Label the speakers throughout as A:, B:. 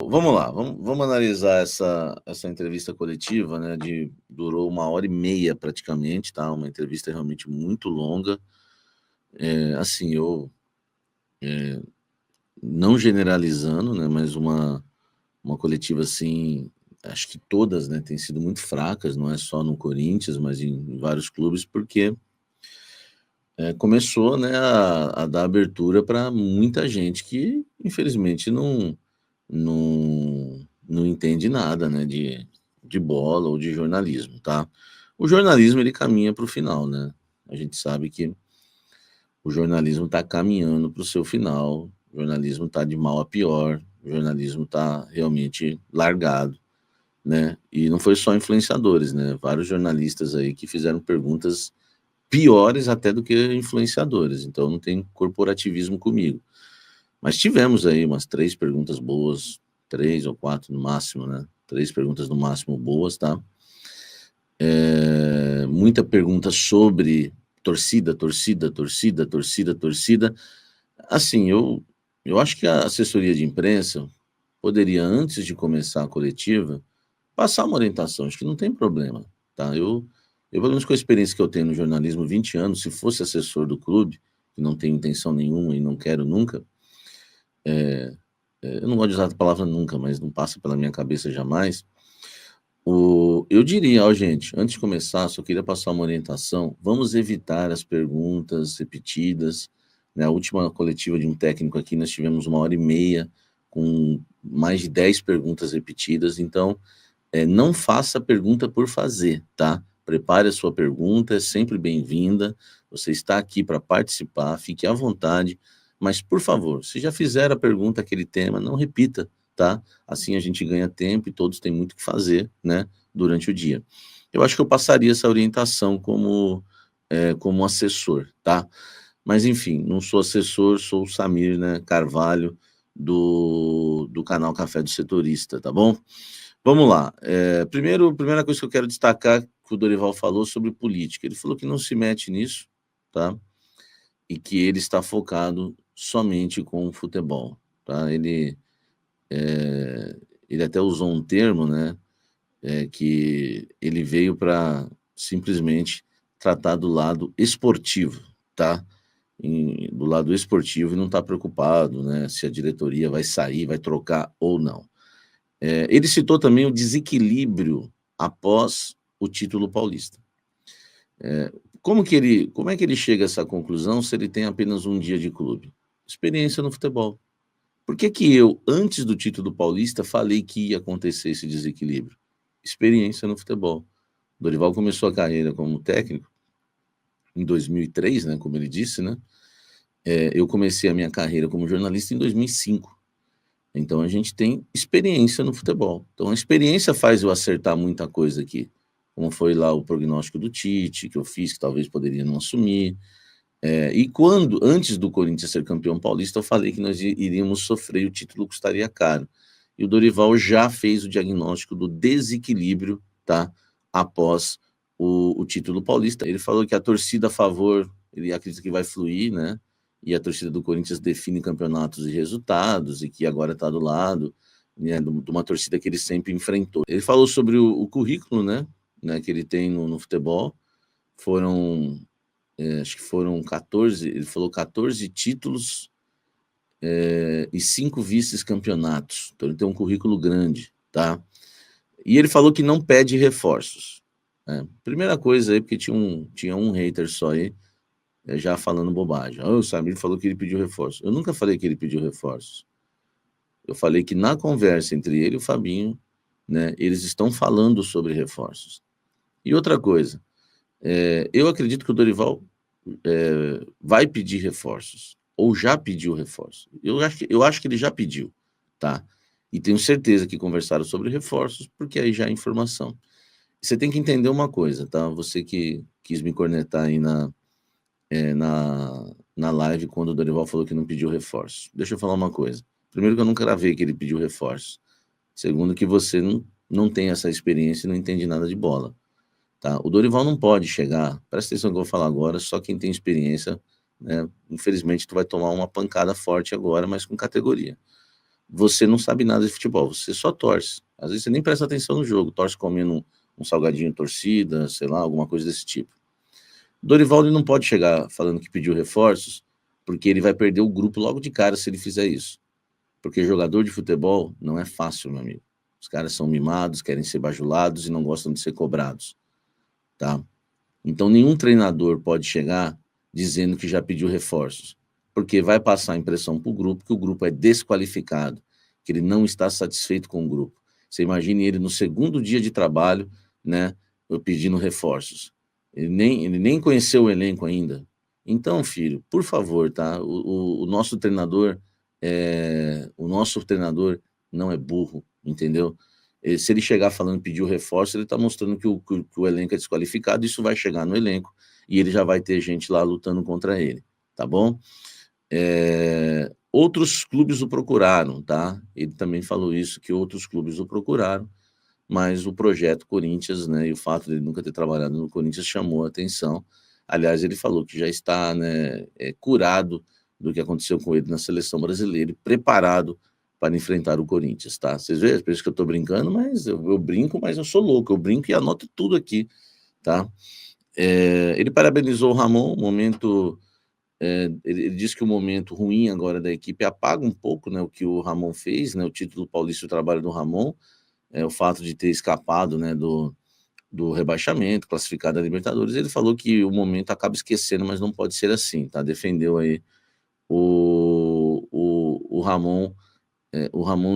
A: Vamos lá, vamos analisar essa entrevista coletiva, né? Durou 1h30 praticamente, tá? Uma entrevista realmente muito longa. Assim, eu não generalizando, né? Mas uma coletiva assim, acho que todas, né? Têm sido muito fracas, não é só no Corinthians, mas em vários clubes, porque começou, né? A dar abertura para muita gente que, infelizmente, não entende nada, né, de bola ou de jornalismo, tá? O jornalismo ele caminha para o final, né? A gente sabe que o jornalismo está caminhando para o seu final, o jornalismo está de mal a pior, o jornalismo está realmente largado, né? E não foi só influenciadores, né? Vários jornalistas aí que fizeram perguntas piores até do que influenciadores, então não tem corporativismo comigo. Mas tivemos aí umas 3 perguntas boas, 3 ou 4 no máximo, né, 3 perguntas no máximo boas, tá. Muita pergunta sobre torcida, torcida, torcida, torcida, torcida. Assim, eu acho que a assessoria de imprensa poderia, antes de começar a coletiva, passar uma orientação, acho que não tem problema, tá. Eu pelo menos com a experiência que eu tenho no jornalismo, 20 anos, se fosse assessor do clube, que não tenho intenção nenhuma e não quero nunca, eu não gosto de usar a palavra nunca, mas não passa pela minha cabeça jamais. Eu diria, ó, gente, antes de começar, só queria passar uma orientação. Vamos evitar as perguntas repetidas. Né? A última coletiva de um técnico aqui, nós tivemos 1h30 com mais de 10 perguntas repetidas. Então, não faça pergunta por fazer, tá? Prepare a sua pergunta, é sempre bem-vinda. Você está aqui para participar, fique à vontade. Mas, por favor, se já fizer a pergunta, aquele tema, não repita, tá? Assim a gente ganha tempo e todos têm muito o que fazer, né, durante o dia. Eu acho que eu passaria essa orientação como assessor, tá? Mas, enfim, não sou assessor, sou o Samir, né, Carvalho, do canal Café do Setorista, tá bom? Vamos lá. Primeira coisa que eu quero destacar que o Dorival falou sobre política. Ele falou que não se mete nisso, tá? E que ele está focado somente com o futebol, tá? Ele até usou um termo, né? Que ele veio para simplesmente tratar do lado esportivo, tá? Do lado esportivo e não está preocupado, né? Se a diretoria vai sair, vai trocar ou não. Ele citou também o desequilíbrio após o título paulista. Como é que ele chega a essa conclusão se ele tem apenas um dia de clube? Experiência no futebol. Por que que eu, antes do título paulista, falei que ia acontecer esse desequilíbrio? Experiência no futebol. Dorival começou a carreira como técnico em 2003, né, como ele disse, né? Eu comecei a minha carreira como jornalista em 2005. Então a gente tem experiência no futebol. Então a experiência faz eu acertar muita coisa aqui, como foi lá o prognóstico do Tite, que eu fiz, que talvez poderia não assumir. E antes do Corinthians ser campeão paulista, eu falei que nós iríamos sofrer e o título custaria caro. E o Dorival já fez o diagnóstico do desequilíbrio, tá? Após o título paulista. Ele falou que a torcida a favor, ele acredita que vai fluir, né? E a torcida do Corinthians define campeonatos e resultados, e que agora está do lado, né, de uma torcida que ele sempre enfrentou. Ele falou sobre o currículo, né, que ele tem no futebol. Acho que foram 14, ele falou 14 títulos e 5 vice-campeonatos. Então ele tem um currículo grande, tá? E ele falou que não pede reforços. Né? Primeira coisa aí, porque tinha um hater só aí, já falando bobagem. O Samir falou que ele pediu reforço. Eu nunca falei que ele pediu reforços. Eu falei que na conversa entre ele e o Fabinho, né, eles estão falando sobre reforços. E outra coisa, eu acredito que o Dorival vai pedir reforços, ou já pediu reforços. Eu acho que ele já pediu, tá? E tenho certeza que conversaram sobre reforços, porque aí já é informação. Você tem que entender uma coisa, tá? Você que quis me cornetar aí na live quando o Dorival falou que não pediu reforços. Deixa eu falar uma coisa. Primeiro que eu nunca gravei que ele pediu reforços. Segundo que você não tem essa experiência e não entende nada de bola. Tá? O Dorival não pode chegar, presta atenção no que eu vou falar agora, só quem tem experiência, né? Infelizmente tu vai tomar uma pancada forte agora, mas com categoria. você não sabe nada de futebol, você só torce. Às vezes você nem presta atenção no jogo, torce comendo um salgadinho torcida, sei lá, alguma coisa desse tipo. Dorival ele não pode chegar falando que pediu reforços, porque ele vai perder o grupo logo de cara se ele fizer isso. Porque jogador de futebol não é fácil, meu amigo. Os caras são mimados, querem ser bajulados e não gostam de ser cobrados, tá? Então nenhum treinador pode chegar dizendo que já pediu reforços, porque vai passar a impressão para o grupo que o grupo é desqualificado, que ele não está satisfeito com o grupo. Você imagine ele no segundo dia de trabalho, né, pedindo reforços. Ele nem conheceu o elenco ainda. Então, filho, por favor, tá? O nosso treinador não é burro, entendeu? Se ele chegar falando pedir o reforço, ele está mostrando que o elenco é desqualificado, isso vai chegar no elenco e ele já vai ter gente lá lutando contra ele, tá bom? Outros clubes o procuraram, tá? Ele também falou isso, que outros clubes o procuraram, mas o projeto Corinthians, né, e o fato de ele nunca ter trabalhado no Corinthians chamou a atenção. Aliás, ele falou que já está, né, curado do que aconteceu com ele na seleção brasileira e preparado para enfrentar o Corinthians, tá? Vocês veem, por isso que eu estou brincando, mas eu brinco, mas eu sou louco, eu brinco e anoto tudo aqui, tá? Ele parabenizou o Ramon, momento... ele disse que o momento ruim agora da equipe apaga um pouco, né, o que o Ramon fez, né, o título paulista do trabalho do Ramon, o fato de ter escapado, né, do rebaixamento, classificado a Libertadores. Ele falou que o momento acaba esquecendo, mas não pode ser assim, tá? Defendeu aí o Ramon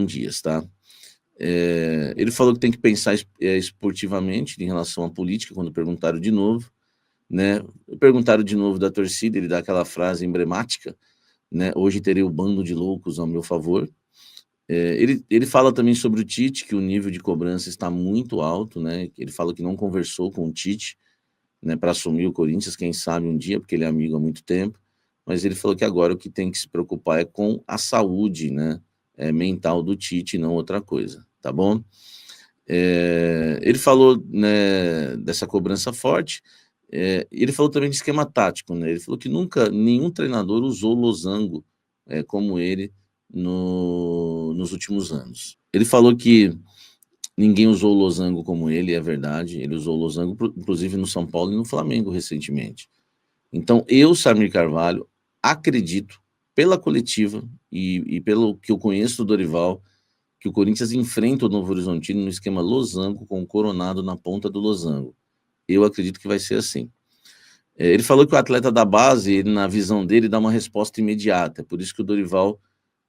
A: Dias, tá? Ele falou que tem que pensar esportivamente em relação à política, quando perguntaram de novo, né? Perguntaram de novo da torcida, ele dá aquela frase emblemática, né? Hoje terei o bando de loucos ao meu favor. Ele fala também sobre o Tite, que o nível de cobrança está muito alto, né? Ele fala que não conversou com o Tite, né, para assumir o Corinthians, quem sabe um dia, porque ele é amigo há muito tempo, mas ele falou que agora o que tem que se preocupar é com a saúde, né, mental do Tite, não outra coisa, tá bom? Ele falou, né, dessa cobrança forte, ele falou também de esquema tático, né? Ele falou que nunca nenhum treinador usou losango como ele nos últimos anos. Ele falou que ninguém usou o losango como ele, é verdade. Ele usou o losango, inclusive, no São Paulo e no Flamengo recentemente. Então, eu, Samir Carvalho, acredito, pela coletiva e pelo que eu conheço do Dorival, que o Corinthians enfrenta o Novo Horizontino no esquema losango, com o Coronado na ponta do losango. Eu acredito que vai ser assim. Ele falou que o atleta da base, ele, na visão dele, dá uma resposta imediata. É por isso que o Dorival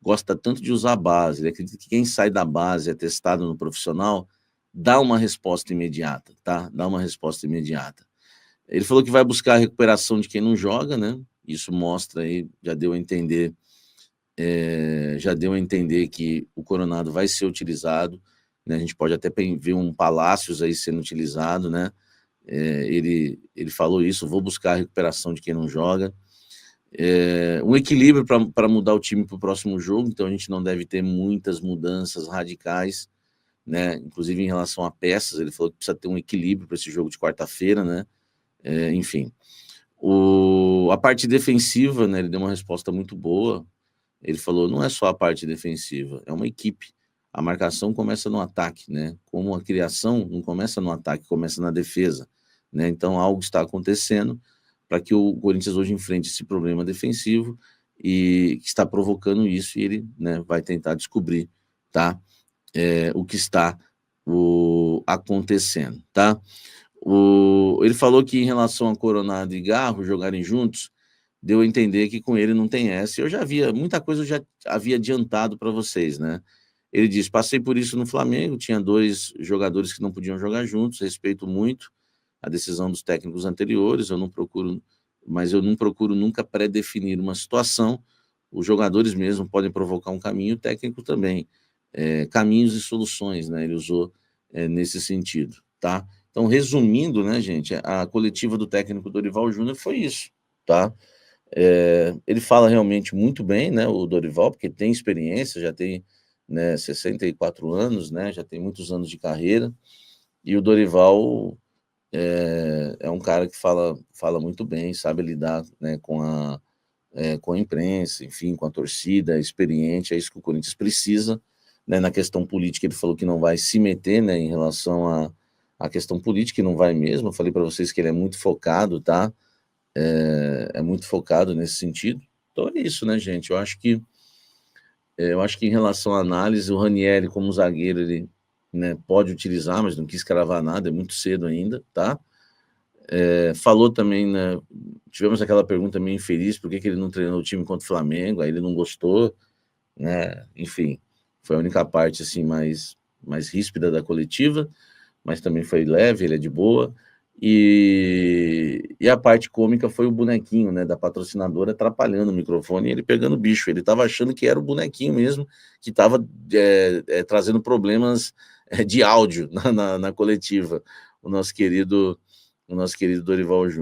A: gosta tanto de usar a base. Ele acredita que quem sai da base, é testado no profissional, dá uma resposta imediata, tá? Dá uma resposta imediata. Ele falou que vai buscar a recuperação de quem não joga, né? Isso mostra aí, já deu a entender que o Coronado vai ser utilizado, né? A gente pode até ver um Palácios aí sendo utilizado, né? Ele falou isso, vou buscar a recuperação de quem não joga. Um equilíbrio para mudar o time para o próximo jogo, então a gente não deve ter muitas mudanças radicais, né? Inclusive em relação a peças, ele falou que precisa ter um equilíbrio para esse jogo de quarta-feira, né? Enfim. A parte defensiva, né? Ele deu uma resposta muito boa. Ele falou, não é só a parte defensiva, é uma equipe. A marcação começa no ataque, né? Como a criação não começa no ataque, começa na defesa, né? Então algo está acontecendo para que o Corinthians hoje enfrente esse problema defensivo e que está provocando isso, e ele, né, vai tentar descobrir, tá? O que está acontecendo, tá? Ele falou que em relação a Coronado e Garro jogarem juntos, deu a entender que com ele não tem essa. Eu já havia, muita coisa eu já havia adiantado para vocês, né? Ele disse, passei por isso no Flamengo, tinha 2 jogadores que não podiam jogar juntos, respeito muito a decisão dos técnicos anteriores, mas eu não procuro nunca pré-definir uma situação. Os jogadores mesmo podem provocar um caminho, o técnico também. Caminhos e soluções, né? Ele usou nesse sentido, tá? Então, resumindo, né, gente, a coletiva do técnico Dorival Júnior foi isso, tá? Ele fala realmente muito bem, né, o Dorival, porque tem experiência, já tem, né, 64 anos, né, já tem muitos anos de carreira, e o Dorival é um cara que fala muito bem, sabe lidar, né, com com a imprensa, enfim, com a torcida experiente, é isso que o Corinthians precisa, né? Na questão política ele falou que não vai se meter, né, em relação à questão política, e não vai mesmo. Eu falei para vocês que ele é muito focado, tá? É muito focado nesse sentido. Então é isso, né, gente? Eu acho que em relação à análise, o Ranieri como zagueiro, ele, né, pode utilizar, mas não quis cravar nada, é muito cedo ainda, tá? Falou também, né, tivemos aquela pergunta meio infeliz, por que ele não treinou o time contra o Flamengo, aí ele não gostou, né? Enfim, foi a única parte assim mais ríspida da coletiva, mas também foi leve, ele é de boa. E a parte cômica foi o bonequinho, né, da patrocinadora atrapalhando o microfone e ele pegando o bicho. Ele estava achando que era o bonequinho mesmo, que estava trazendo problemas de áudio na coletiva, o nosso querido Dorival Júnior.